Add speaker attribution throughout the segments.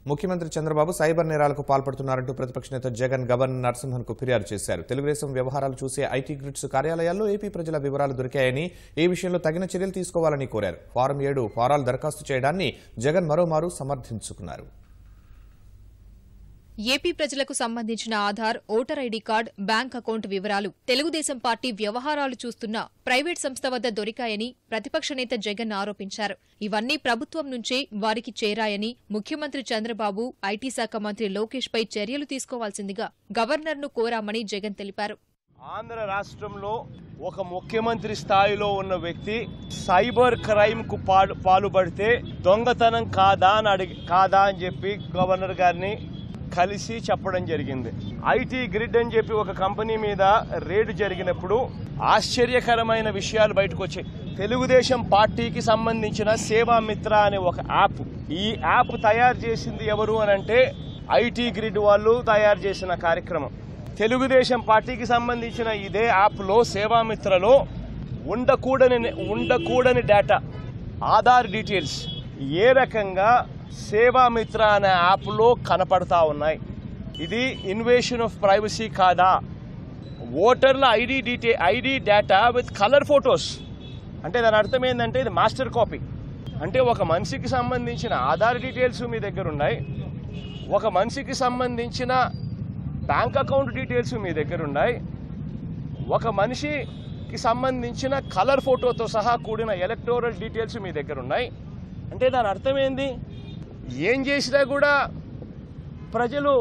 Speaker 1: ముఖ్యమంత్రి చంద్రబాబు సైబర్ నేరాలకు పాల్పడుతున్నారంటూ ప్రతిపక్ష నేత జగన్ గవర్నర్ నరసింహన్కు ఫిర్యాదు చేశారు. తెలుగుదేశం వ్యవహారాలు చూసే ఐటీ గ్రిడ్స్ కార్యాలయాల్లో ఏపీ ప్రజల వివరాలు దొరికాయని, ఈ విషయంలో తగిన చర్యలు తీసుకోవాలని కోరారు. ఫారం 7 ఫారాలు దరఖాస్తు చేయడాన్ని జగన్ మరోమారు సమర్థించుకున్నారు.
Speaker 2: ఏపీ ప్రజలకు సంబంధించిన Aadhaar, voter ID card, bank account వివరాలు తెలుగుదేశం పార్టీ వ్యవహారాలు చూస్తున్న ప్రైవేట్ సంస్థ వద్ద దొరికాయని ప్రతిపక్ష నేత జగన్ ఆరోపించారు. ఇవన్నీ ప్రభుత్వం నుంచే వారికి చేరాయని, ముఖ్యమంత్రి చంద్రబాబు, ఐటీ శాఖ మంత్రి లోకేష్ పై చర్యలు తీసుకోవాల్సిందిగా గవర్నర్ను కోరామని జగన్ తెలిపారు.
Speaker 3: ఆంధ్ర రాష్ట్రంలో ఒక ముఖ్యమంత్రి స్థాయిలో ఉన్న వ్యక్తి సైబర్ క్రైమ్ కు పాల్పడితే దొంగతనం కాదా అని చెప్పి గవర్నర్ గారిని కలిసి చెప్పడం జరిగింది. ఐటీ గ్రిడ్ అని చెప్పి ఒక కంపెనీ మీద రేడు జరిగినప్పుడు ఆశ్చర్యకరమైన విషయాలు బయటకు వచ్చాయి. తెలుగుదేశం పార్టీకి సంబంధించిన సేవా మిత్ర అనే ఒక యాప్, ఈ యాప్ తయారు చేసింది ఎవరు అనంటే ఐటీ గ్రిడ్ వాళ్ళు తయారు చేసిన కార్యక్రమం. తెలుగుదేశం పార్టీకి సంబంధించిన ఇదే యాప్లో సేవా మిత్రలో ఉండకూడని డేటా, ఆధార్ డీటెయిల్స్ ఏ రకంగా సేవామిత్ర అనే యాప్లో కనపడతా ఉన్నాయి. ఇది ఇన్వేషన్ ఆఫ్ ప్రైవసీ కాదా? ఓటర్ల ID data with colour photos అంటే దాని అర్థం ఏంటంటే ఇది మాస్టర్ కాపీ. అంటే ఒక మనిషికి సంబంధించిన ఆధార్ డీటెయిల్స్ మీ దగ్గర ఉన్నాయి, ఒక మనిషికి సంబంధించిన బ్యాంక్ అకౌంట్ డీటెయిల్స్ మీ దగ్గర ఉన్నాయి, ఒక మనిషికి సంబంధించిన కలర్ ఫోటోతో సహా కూడిన ఎలక్టోరల్ డీటెయిల్స్ మీ దగ్గర ఉన్నాయి. అంటే దాని అర్థం ఏంది? ఏం చేసినా కూడా ప్రజలు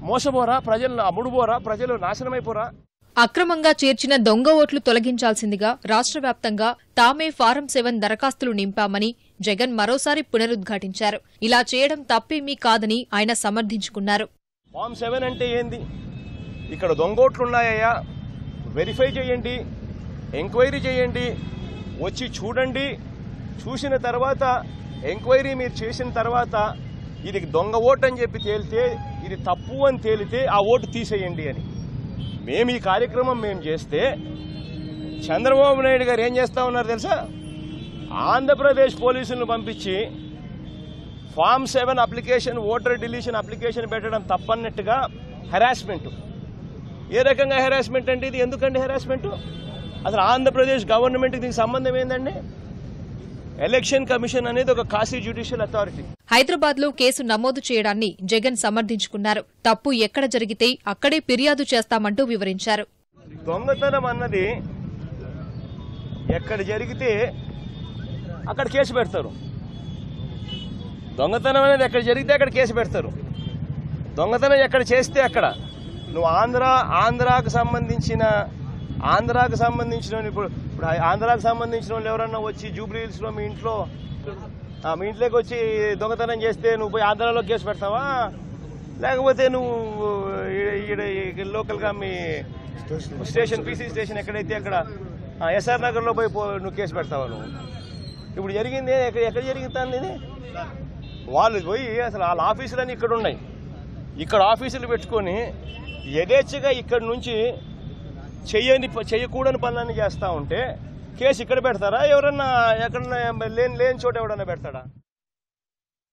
Speaker 3: మోసపోరా, ప్రజలను అమ్ముడుపోరా, ప్రజలు నాశనమైపోరా?
Speaker 2: అక్రమంగా చేర్చిన దొంగ ఓట్లు తొలగించాల్సిందిగా రాష్ట్ర వ్యాప్తంగా తామే ఫారం 7 దరఖాస్తులు నింపామని జగన్ మరోసారి పునరుద్ఘాటించారు. ఇలా చేయడం తప్పేమీ కాదని ఆయన సమర్థించుకున్నారు.
Speaker 3: ఫారం 7 అంటే ఏంది? ఇక్కడ దొంగ ఓట్లున్నాయా, వెరిఫై చేయండి, ఎంక్వైరీ చేయండి, వచ్చి చూడండి, చూసిన తర్వాత ఎంక్వైరీ మీరు చేసిన తర్వాత ఇది దొంగ ఓటు అని చెప్పి తేలితే, ఇది తప్పు అని తేలితే ఆ ఓటు తీసేయండి అని మేము ఈ కార్యక్రమం చేస్తే చంద్రబాబు నాయుడు గారు ఏం చేస్తా ఉన్నారు తెలుసా? ఆంధ్రప్రదేశ్ పోలీసులను పంపించి form 7 application, voter deletion application పెట్టడం తప్పన్నట్టుగా హెరాస్మెంట్. ఏ రకంగా హెరాస్మెంట్ అంటే ఇది? ఎందుకండి హెరాస్మెంట్? అసలు ఆంధ్రప్రదేశ్ గవర్నమెంట్కి దీనికి సంబంధం ఏందండి? ఎలక్షన్ కమిషన్ అనేది ఒక కాశీ జ్యుడిషియల్ అథారిటీ.
Speaker 2: హైదరాబాద్ లో కేసు నమోదు చేయడాన్ని జగన్ సమర్థించుకున్నారు. తప్పు ఎక్కడ జరిగితే అక్కడే ఫిర్యాదు చేస్తామంటూ వివరించారు.
Speaker 3: దొంగతనం అన్నది ఎక్కడ జరిగితే అక్కడ కేసు పెడతారు. దొంగతనం అనేది ఎక్కడ జరిగితే అక్కడ కేసు పెడతారు. దొంగతనం ఎక్కడ చేస్తే అక్కడ. నువ్వు ఆంధ్రాకు సంబంధించిన ఇప్పుడు ఆంధ్రాకు సంబంధించిన వాళ్ళు ఎవరన్నా వచ్చి జూబ్లీ హిల్స్లో మీ ఇంట్లోకి వచ్చి దొంగతనం చేస్తే నువ్వు పోయి ఆంధ్రాలో కేసు పెడతావా? లేకపోతే నువ్వు లోకల్గా మీ స్టేషన్, పీసీ స్టేషన్ ఎక్కడైతే అక్కడ ఎస్ఆర్ నగర్లో పోయి నువ్వు కేసు పెడతావా? నువ్వు ఇప్పుడు జరిగింది ఎక్కడ జరుగుతుంది? వాళ్ళు పోయి అసలు వాళ్ళ ఆఫీసులన్నీ ఇక్కడ ఉన్నాయి, ఇక్కడ ఆఫీసులు పెట్టుకొని యథేచ్ఛగా ఇక్కడ నుంచి చేయకూడని పనులన్నీ చేస్తూ ఉంటే కేసు ఇక్కడ పెడతారా? ఎవరన్నా ఎక్కడన్నా లేని చోట ఎవడన్నా పెడతాడా?